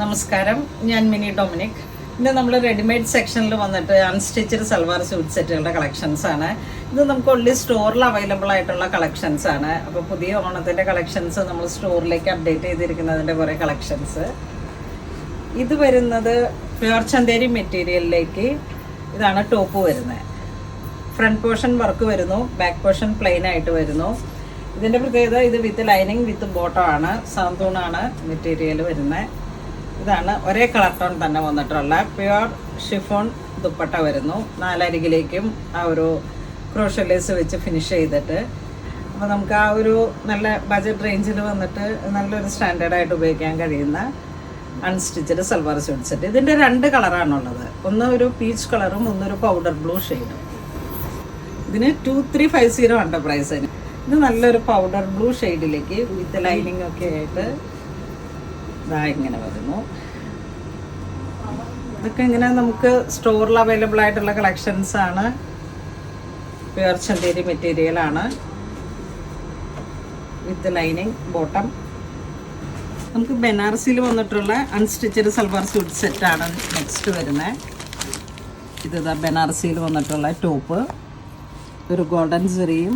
നമസ്കാരം, ഞാൻ mini Dominic. ഇന്ന് നമ്മൾ റെഡിമെയ്ഡ് സെക്ഷനിൽ വന്നിട്ട് അൺസ്റ്റിച്ചഡ് സൽവാർ സ്യൂട്ട് സെറ്റുകളുടെ കളക്ഷൻസ് ആണ്. ഇത് നമുക്ക് ഓൺലി സ്റ്റോറിൽ അവൈലബിൾ ആയിട്ടുള്ള കളക്ഷൻസ് ആണ്. അപ്പോൾ പുതിയ ഓണത്തിൻ്റെ കളക്ഷൻസ് നമ്മൾ സ്റ്റോറിലേക്ക് അപ്ഡേറ്റ് ചെയ്തിരിക്കുന്നതിൻ്റെ കുറേ കളക്ഷൻസ്. ഇത് വരുന്നത് പ്യുർ ചന്തേരി മെറ്റീരിയലിലേക്ക് ഇതാണ് ടോപ്പ് വരുന്നത്. ഫ്രണ്ട് പോർഷൻ വർക്ക് വരുന്നു, ബാക്ക് പോർഷൻ പ്ലെയിൻ ആയിട്ട് വരുന്നു. ഇതിൻ്റെ പ്രത്യേകത ഇത് വിത്ത് ലൈനിങ് വിത്ത് ബോട്ടം ആണ്. സാന്തൂണാണ് മെറ്റീരിയൽ വരുന്നത്. ഇതാണ് ഒരേ കളർ ടോൺ തന്നെ വന്നിട്ടുള്ള പ്യുർ ഷിഫോൺ ദുപ്പട്ട വരുന്നു. നാലരികിലേക്കും ആ ഒരു ക്രോഷലേസ് വെച്ച് ഫിനിഷ് ചെയ്തിട്ട്, അപ്പോൾ നമുക്ക് ആ ഒരു നല്ല ബജറ്റ് റേഞ്ചിൽ വന്നിട്ട് നല്ലൊരു സ്റ്റാൻഡേർഡായിട്ട് ഉപയോഗിക്കാൻ കഴിയുന്ന അൺസ്റ്റിച്ചഡ് സൽവാർ സ്യൂട്ട് സെറ്റ്. ഇതിൻ്റെ രണ്ട് കളറാണുള്ളത്. ഒന്ന് ഒരു പീച്ച് കളറും ഒന്നൊരു പൗഡർ ബ്ലൂ ഷെയ്ഡും. ഇതിന് 2350 ആണ് പ്രൈസിന്. ഇത് നല്ലൊരു പൗഡർ ബ്ലൂ ഷെയ്ഡിലേക്ക് വിത്ത് ലൈനിങ് ഒക്കെ ആയിട്ട് ഇതാ ഇങ്ങനെ വരുന്നു. ഇതൊക്കെ ഇങ്ങനെ നമുക്ക് സ്റ്റോറിൽ അവൈലബിൾ ആയിട്ടുള്ള കളക്ഷൻസ് ആണ്. പ്യുർ ചന്തേരി മെറ്റീരിയലാണ് വിത്ത് ലൈനിങ് ബോട്ടം. നമുക്ക് ബനാറസിയിൽ വന്നിട്ടുള്ള അൺസ്റ്റിച്ചഡ് സൽവാർ സ്യൂട്ട് സെറ്റാണ് നെക്സ്റ്റ് വരുന്നത്. ഇതാ ബനാറസിയിൽ വന്നിട്ടുള്ള ടോപ്പ്, ഒരു ഗോൾഡൻ സെറിയും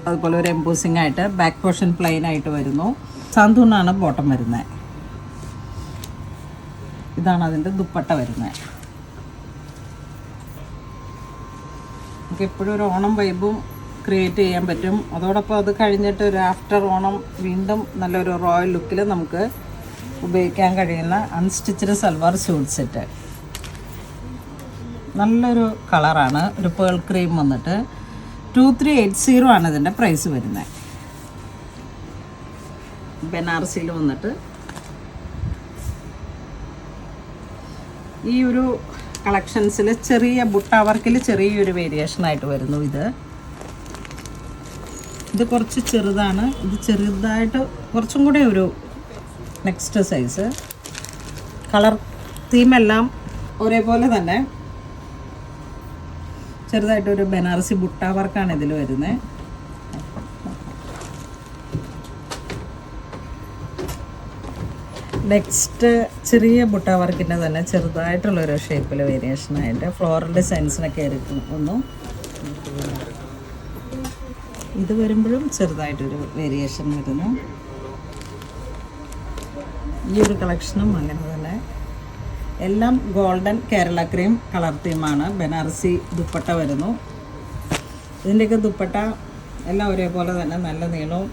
അതുപോലെ ഒരു എംബോസിങ് ആയിട്ട് ബാക്ക് പോർഷൻ പ്ലെയിൻ ആയിട്ട് വരുന്നു. സാന്തൂണാണ് ബോട്ടം വരുന്നത്. ഇതാണ് അതിൻ്റെ ദുപ്പട്ട വരുന്നത്. നമുക്ക് എപ്പോഴും ഒരു ഓണം വൈബും ക്രിയേറ്റ് ചെയ്യാൻ പറ്റും. അതോടൊപ്പം അത് കഴിഞ്ഞിട്ട് ഒരു ആഫ്റ്റർ ഓണം വീണ്ടും നല്ലൊരു റോയൽ ലുക്കിൽ നമുക്ക് ഉപയോഗിക്കാൻ കഴിയുന്ന അൺസ്റ്റിച്ചഡ് സൽവാർ സ്യൂട്ട് സെറ്റ്. നല്ലൊരു കളറാണ്, ഒരു പേൾ ക്രീം വന്നിട്ട് 2380 ആണ് ഇതിൻ്റെ പ്രൈസ് വരുന്നത്. ബനാറസിയിൽ വന്നിട്ട് ഈ ഒരു കളക്ഷൻസിൽ ചെറിയ ബുട്ട വർക്കിൽ ചെറിയൊരു വേരിയേഷനായിട്ട് വരുന്നു. ഇത് കുറച്ച് ചെറുതാണ്. ഇത് ചെറുതായിട്ട് കുറച്ചും കൂടെ ഒരു നെക്സ്റ്റ് സൈസ്. കളർ തീമെല്ലാം ഒരേപോലെ തന്നെ ചെറുതായിട്ടൊരു ബനാറസി ബുട്ട വർക്കാണ് ഇതിൽ വരുന്നത്. നെക്സ്റ്റ് ചെറിയ ബുട്ട വർക്കിൻ്റെ തന്നെ ചെറുതായിട്ടുള്ളൊരു ഷേപ്പിൽ വേരിയേഷനായിട്ട് ഫ്ലോറൽ ഡിസൈൻസിനൊക്കെ വന്നു. ഇത് വരുമ്പോഴും ചെറുതായിട്ടൊരു വേരിയേഷൻ വരുന്നു. ഈ ഒരു കളക്ഷനും അങ്ങനെ തന്നെ. എല്ലാം ഗോൾഡൻ കേരള ക്രീം കളർ തീമാണ്. ബനാറസി ദുപ്പട്ട വരുന്നു. ഇതിൻ്റെയൊക്കെ ദുപ്പട്ട എല്ലാം ഒരേപോലെ തന്നെ നല്ല നീളവും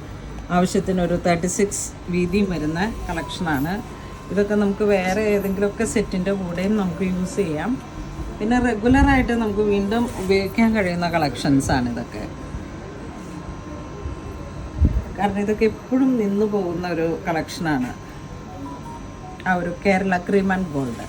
ആവശ്യത്തിനൊരു 36 വീതിയും വരുന്ന കളക്ഷനാണ്. ഇതൊക്കെ നമുക്ക് വേറെ ഏതെങ്കിലുമൊക്കെ സെറ്റിൻ്റെ കൂടെയും നമുക്ക് യൂസ് ചെയ്യാം. പിന്നെ റെഗുലറായിട്ട് നമുക്ക് വീണ്ടും ഉപയോഗിക്കാൻ കഴിയുന്ന കളക്ഷൻസാണ് ഇതൊക്കെ. കാരണം ഇതൊക്കെ എപ്പോഴും നിന്ന് പോകുന്ന ഒരു കളക്ഷനാണ്. ആ ഒരു കേരള ക്രീം ആൻഡ് ഗോൾഡ്.